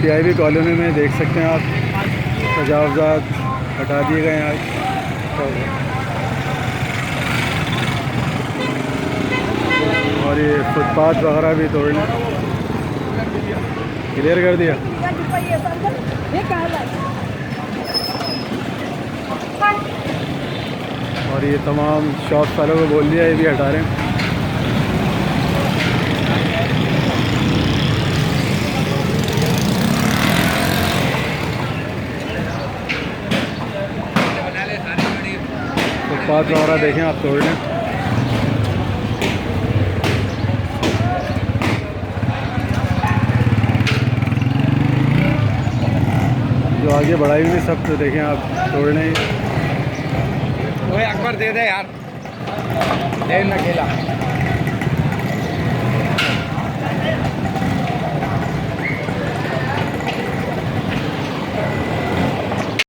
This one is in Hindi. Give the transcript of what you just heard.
पीआईबी कॉलोनी में देख सकते हैं आप, तजावज़ात हटा दिए गए हैं आज। और ये फुटपाथ वगैरह भी तोड़ने क्लियर कर दिया। और ये तमाम शॉप वालों को बोल दिया, ये भी हटा रहे हैं। फुटपाथ वगैरह देखें आप तोड़ लें। जो आगे बढ़ाई हुई सब तो देखें आप तोड़ने ही। ओए अकबर दे दे यार, दे ना खेला।